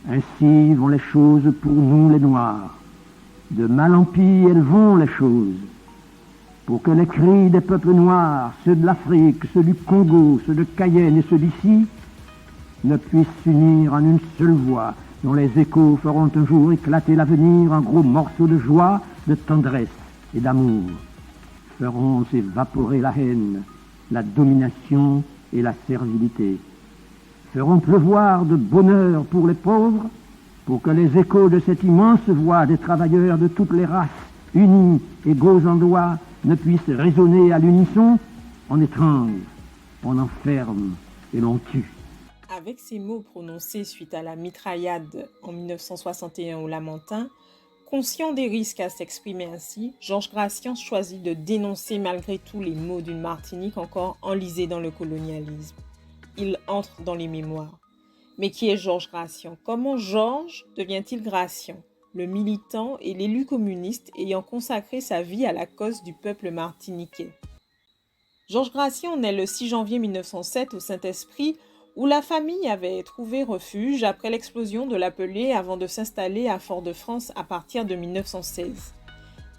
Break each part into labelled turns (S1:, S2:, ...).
S1: Ainsi vont les choses pour nous les Noirs. De mal en pis, elles vont les choses. Pour que les cris des peuples noirs, ceux de l'Afrique, ceux du Congo, ceux de Cayenne et ceux d'ici, ne puissent s'unir en une seule voix, dont les échos feront un jour éclater l'avenir en gros morceaux de joie, de tendresse et d'amour. Feront évaporer la haine, la domination et la servilité. Feront pleuvoir de bonheur pour les pauvres, pour que les échos de cette immense voix des travailleurs de toutes les races, unis, égaux en droit, ne puissent résonner à l'unisson. On étrangle, on enferme et l'on tue.
S2: Avec ces mots prononcés suite à la mitraillade en 1961 au Lamentin, conscient des risques à s'exprimer ainsi, Georges Gracian choisit de dénoncer malgré tout les maux d'une Martinique encore enlisée dans le colonialisme. Il entre dans les mémoires. Mais qui est Georges Gracian? Comment Georges devient-il Gracian, le militant et l'élu communiste ayant consacré sa vie à la cause du peuple martiniquais? Georges Gracian naît le 6 janvier 1907 au Saint-Esprit, où la famille avait trouvé refuge après l'explosion de l'Appelé avant de s'installer à Fort-de-France à partir de 1916.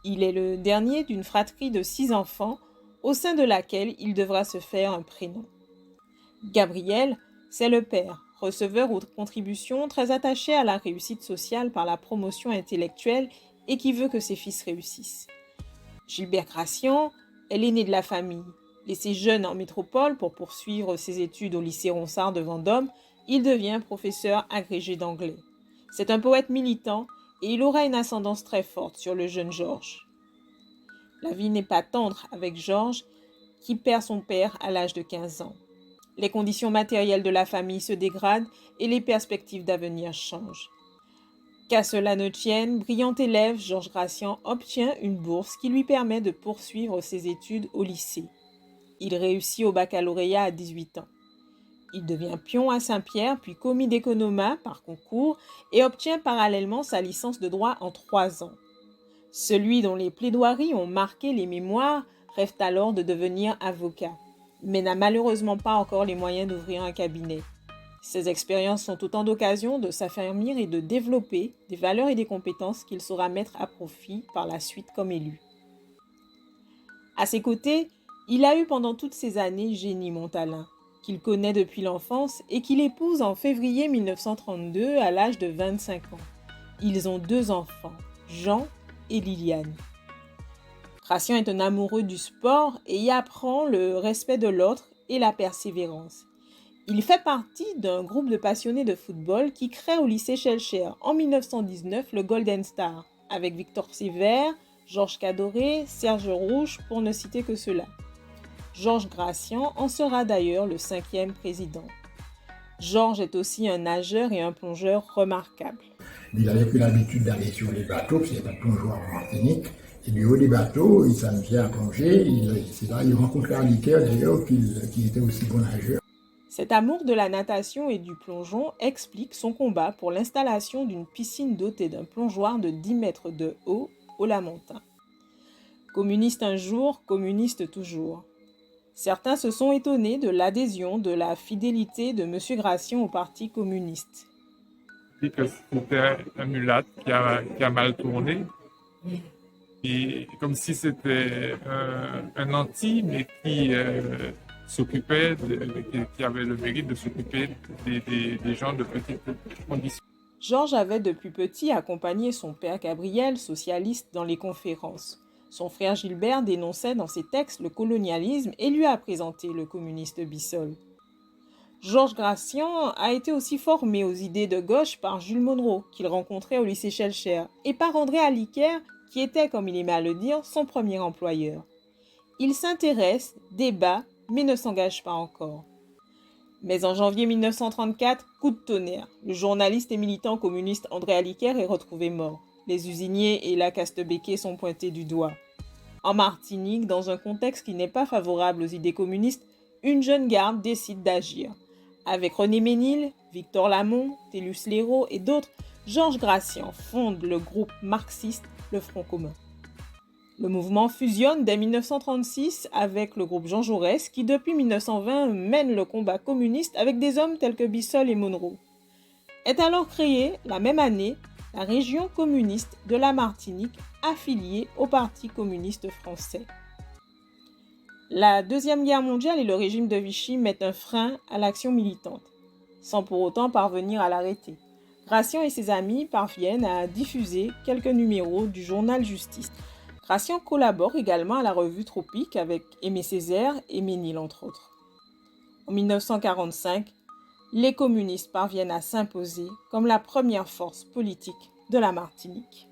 S2: Il est le dernier d'une fratrie de 6 enfants, au sein de laquelle il devra se faire un prénom. Gabriel, c'est le père, receveur aux contributions, très attaché à la réussite sociale par la promotion intellectuelle et qui veut que ses fils réussissent. Gilbert Gracian est l'aîné de la famille. Laissé jeune en métropole pour poursuivre ses études au lycée Ronsard de Vendôme, il devient professeur agrégé d'anglais. C'est un poète militant et il aura une ascendance très forte sur le jeune Georges. La vie n'est pas tendre avec Georges, qui perd son père à l'âge de 15 ans. Les conditions matérielles de la famille se dégradent et les perspectives d'avenir changent. Qu'à cela ne tienne, brillant élève, Georges Gracian obtient une bourse qui lui permet de poursuivre ses études au lycée. Il réussit au baccalauréat à 18 ans. Il devient pion à Saint-Pierre, puis commis d'économat par concours et obtient parallèlement sa licence de droit en 3 ans. Celui dont les plaidoiries ont marqué les mémoires rêve alors de devenir avocat, mais n'a malheureusement pas encore les moyens d'ouvrir un cabinet. Ces expériences sont autant d'occasions de s'affermir et de développer des valeurs et des compétences qu'il saura mettre à profit par la suite comme élu. À ses côtés, il a eu pendant toutes ces années Génie Montalin, qu'il connaît depuis l'enfance et qu'il épouse en février 1932 à l'âge de 25 ans. Ils ont 2 enfants, Jean et Liliane. Gracian est un amoureux du sport et y apprend le respect de l'autre et la persévérance. Il fait partie d'un groupe de passionnés de football qui crée au lycée Schellcher en 1919 le Golden Star, avec Victor Sévère, Georges Cadoré, Serge Rouge, pour ne citer que ceux-là. Georges Gracian en sera d'ailleurs le 5e président. Georges est aussi un nageur et un plongeur remarquable.
S3: Il avait pris l'habitude d'aller sur les bateaux, parce qu'il est un plongeur en Martinique. Et du haut des bateaux, il s'amusait à plonger. C'est là qu'il rencontrait un liqueur d'ailleurs, qui était aussi bon nageur.
S2: Cet amour de la natation et du plongeon explique son combat pour l'installation d'une piscine dotée d'un plongeoir de 10 mètres de haut au Lamentin. Communiste un jour, communiste toujours. Certains se sont étonnés de l'adhésion, de la fidélité de M. Gracian au Parti communiste.
S4: Il dit que c'était un mulâtre qui a mal tourné. Et comme si c'était un nanti, mais qui s'occupait, qui avait le mérite de s'occuper des gens de petites conditions.
S2: Georges avait depuis petit accompagné son père Gabriel, socialiste, dans les conférences. Son frère Gilbert dénonçait dans ses textes le colonialisme et lui a présenté le communiste Bissol. Georges Gracian a été aussi formé aux idées de gauche par Jules Monroe, qu'il rencontrait au lycée Schellcher, et par André Aliquer, qui était, comme il aimait à le dire, son premier employeur. Il s'intéresse, débat, mais ne s'engage pas encore. Mais en janvier 1934, coup de tonnerre. Le journaliste et militant communiste André Aliquer est retrouvé mort. Les usiniers et la Castebéquet sont pointés du doigt. En Martinique, dans un contexte qui n'est pas favorable aux idées communistes, une jeune garde décide d'agir. Avec René Ménil, Victor Lamont, Télus Léraud et d'autres, Georges Gracian fonde le groupe marxiste Le Front commun. Le mouvement fusionne dès 1936 avec le groupe Jean Jaurès qui, depuis 1920, mène le combat communiste avec des hommes tels que Bissol et Monroe. Est alors créée, la même année, la région communiste de la Martinique affiliée au Parti communiste français. La Deuxième Guerre mondiale et le régime de Vichy mettent un frein à l'action militante, sans pour autant parvenir à l'arrêter. Gratien et ses amis parviennent à diffuser quelques numéros du journal Justice. Gratien collabore également à la revue Tropique avec Aimé Césaire et Ménil entre autres. En 1945, les communistes parviennent à s'imposer comme la première force politique de la Martinique.